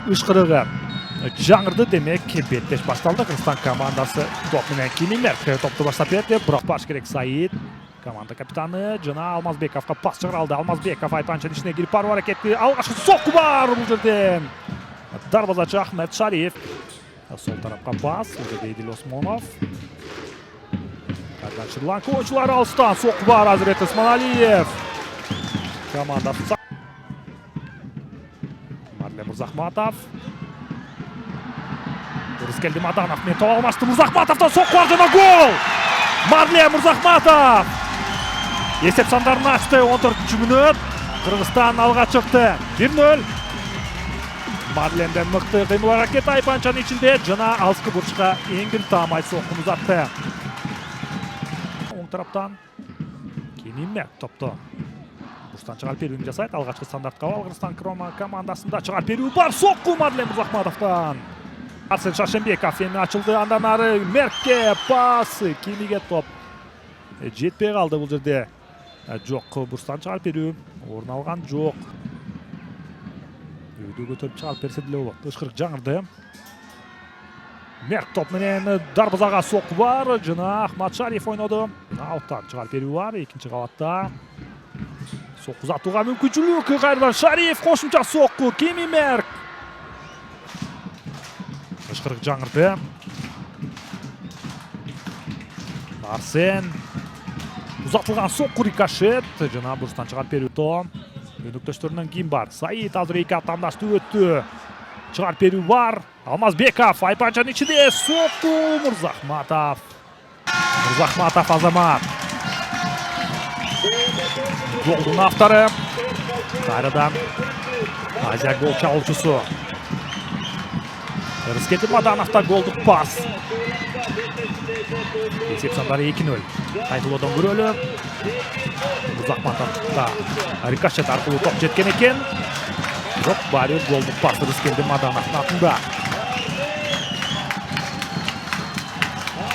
ышкырыгы жаңырды, демек беттеш башталды. Кыргызстан командасы топ менен Кимимер топты баштап берди. Бирок баш керек Саид. Команда капитаны жана Алмазбековго пас чыгаралды. Алмазбеков Айпанчанын ичине кирип баруу аракети. Алгачкы сокку бар бул жерден. Дарбазачы Ахмет Шариф. Сол тарапка пас. Эдил Осмонов. Шри-Ланка oyuncuları алыстан сокку бар. Азирет Исманалиев. Команда Марлен Мырзахматов. Рыскелди Маданов мен топ алмашты. Мырзахматовтан сокку бар жана гол. Марлен Мырзахматов. Есеп сандарын ачты. 14-мүнөт. Кыргызстан алга чыкты. 1-0. Марленден мыкты кыймыл аракет Айпанчанын ичинде жана алыскы бурчка эңгил таамай соккун узатты. Оң тараптан Кимимер топто бурчтан чыгарып берүүнү жасайт. Алгачкы стандартка Кыргызстан командасында чыгарып берүү бар. Сокку Марлен Мырзахматовтан. Арсен Шаршембеков эми ачылды. Андан ары Меркке пас. Кимиге топ жетпей калды бул жерде. Жок, бурчтан чыгарып берүү орун алган жок. Үйдө көтөрүп чыгарып берсе деле болот. Ышкырык жаңырды. Мерк топ менен дарбазага сокку бар. Жана Ахмат Шариф ойноду. Ауттан чыгарып берүү бар. Экинчи кабатта сокку узатууга мүмкүнчүлүк. Кайрадан Шариф кошумча сокку. Кимимер. Ышкырык жаңырды. Арсен. Узатылган сокку рикошет. Жана бурчтан чыгарып берүү. Өнөктөштөрүнөн ким бар? Саид азыр эки атамдашты өттү. Чыгарып берүү бар. Алмазбеков Айпанчанын ичинде сокку. Мырзахматов. Мырзахматов Азамат. Голдун автору. Кайрадан Азия гол чалуучусу. Рыскелди Мадановда голдук пас. Есеп сандары 2-0. Кайтылуудан көрөлү. Мырзахматовда рикошет аркылуу топ жеткен экен. Жок, баары голдук пас Рыскелди Мадановдун атында.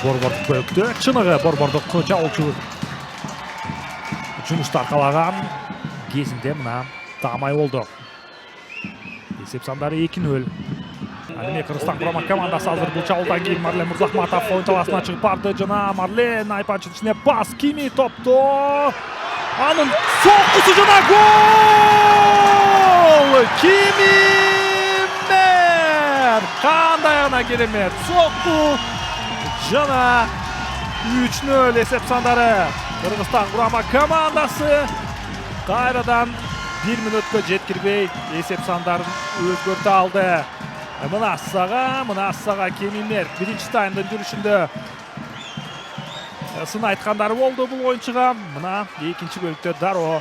Борбордук бөлүктө чыныгы борбордук чалуучу жумушту аркалаган кезинде мына таамай болду. Есеп сандары 2-0. Анеме Кыргызстан курама командасы азыр бул чабуулдан кийин Марлен Мырзахматов оюн талаасына чыгып барды. Жана Марлен Айпанчанын ичине пас. Кими топто. Анын соккусу жана гол! Кимимер! Кандай гана керемет. Сокку жана 3-0 эсеп сандары. Кыргызстан курама командасы кайрадан 1 мүнөткө жеткирбей эсеп сандарын өзгөртө алды. Мына сага Кимимер биринчи таймдын жүрүшүндө сын айткандары болду бул оюнчуга. Мына экинчи бөлүктө дароо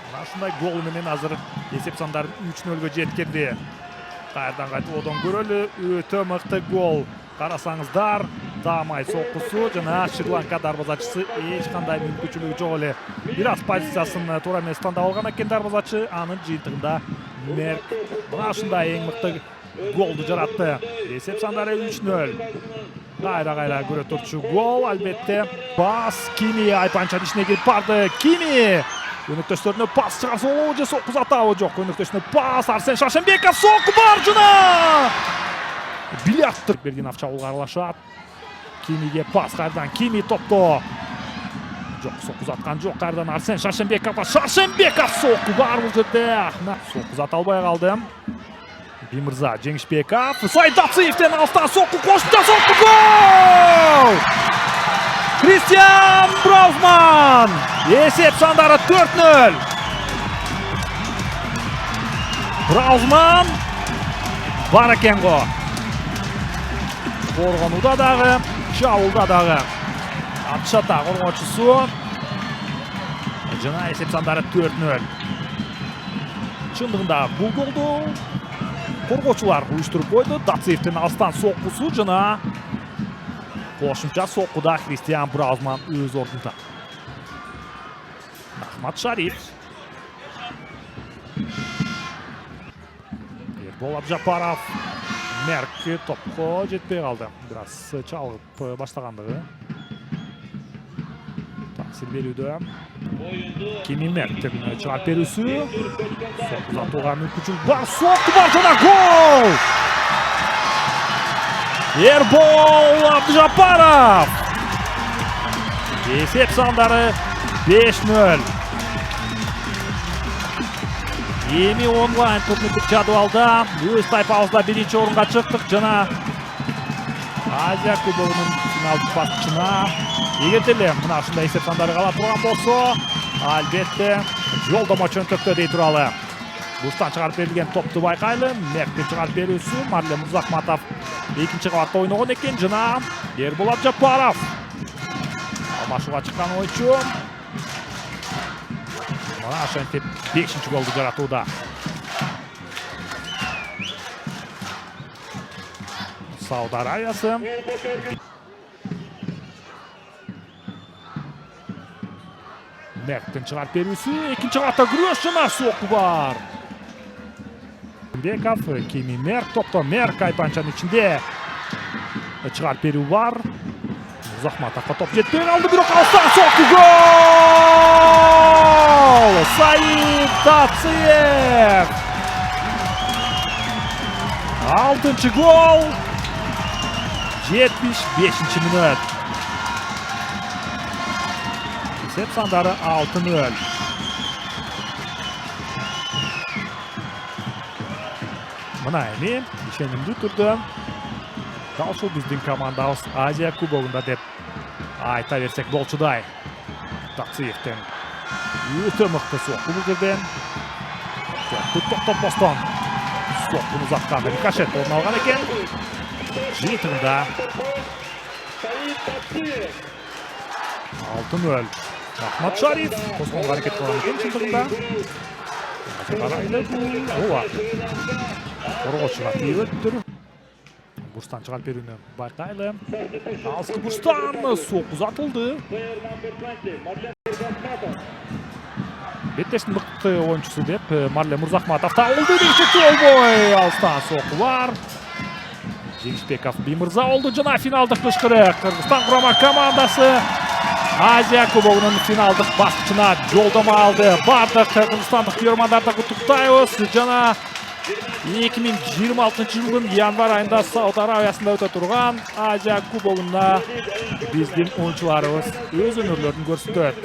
мына ушундай гол менен азыр эсеп сандарын 3-0 жеткирди. Кайрадан кайталоодон көрөлү. Өтө мыкты гол. Карасаңыздар, таамай соккусу жана Шри-Ланка дарбазачысы эч кандай мүмкүнчүлүгү жок эле. Бир аз позициясын туура эмес тандап алган экен дарбазачы. Анын жыйынтыгында Мерк мына ушундай эң мыкты голду жаратты. Эсеп сандары 3-0. Кайра көрө турчу гол. Албетте пас Кими Айпанчанын ичине кирип барды. Кими өнөктөштөрүнө пас чыгарса болобу же сокку узатабы? Жок, өнөктөшүнө пас. Арсен Шаршембеков сокку бар жана Билярдтыр Бердинов чабуулга аралашат. Кимиге пас. Кайрадан Кими топто. Жок, сокку узаткан жок. Кайрадан Арсен Шаршембеков. Шаршембеков сокку бар бул жерде. Сокку узата албай калды. Бимырза Жеңишбеков. Саид Дациевден алыстан сокку кошумча сокку гол! Кристиан Браузман. Эсеп сандары 4-0. Браузман бар экен го. Коргонууда дагы, чабуулда дагы. Атшата коргоочусу. Жана эсеп сандары 4-0. Чындыгында бул голду коргоочулар уюштуруп койду. Дациевдин алыстан соккусу жана кошумча соккуда Кристиан Браузман өз ордунда. Ахмат Шариф. Ербол Абжапаров. Мерк топко жетпей калды. Бир аз чалып баштагандыгы. Ta'sir berүүдө. Kimi Mert'in çıkarıp berүүsү. Sok uzatууга мүмкүнчүлүк бар. Сокку бар жана гол! Эрбол Абдыжапаров. Esep sandары 5-0. Эми онлайн турнирлик жадвалда өз тайпабызда биринчи орунга чыктык жана Азия кубогунун финалдык баскычына эгерде мына ушундай эсеп сандары кала турган болсо, албетте жолдомо чөнтөктө дей туралы. Бустан чыгарып берилген топту байкайлы. Мерттин чыгарып берүүсү. Марлен Мырзахматов экинчи кабатта ойногон экен жана Эрбол Абдыжапаров алмашууга чыккан ойчу. Мына ошентип 5-чи голду жаратууда. Сауд Арабиясы. Мерттин чыгарып берүүсү. Экинчи кабатта күрөш жана сокку бар. Беков, Кими Мерк, топто Мерк айпанчанын ичинде чыгарып берүү бар. Мырзахматовго топ жетпей калды, бирок алыстан сокку гол! Саид Тациев! 6-чы гол! 75-чи мүнөт. Esep sandары 6-0. Мына эми ишенимдүү түрдө дал ушул биздин командабыз Азия кубогунда деп айта берсек болчудай. Тациевден өтө мыкты сокку бул жерден. Токтотпостон соккуну узаткан рикошет орун алган экен. Жыйынтыгында 6-0. Ахмат Шариф козгонго аракет кылган экен чындыгында. Ооба. Коргоочуга тийбөттүр. Бурстан чыгарып берүүнү байкайлы. Алыскы бурстан сокку uzatылды. Беттештин мыкты оюнчусу деп Марлен Мырзахматов табылды. Дегичекти болбой алыстан сокку бар. Жеңишбеков Бимырза болду жана финалдык кычкырык. Кыргызстан курама командасы Азия кубогунун финалдык баскычына жолдомо алды. Бардык кыргызстандык күйөрмандарды куттуктайбыз жана 2026-жылдын январь айында Сауд Арабиясында өтө турган Азия кубогунда биздин оюнчуларыбыз өз өнөрлөрүн көрсөтөт.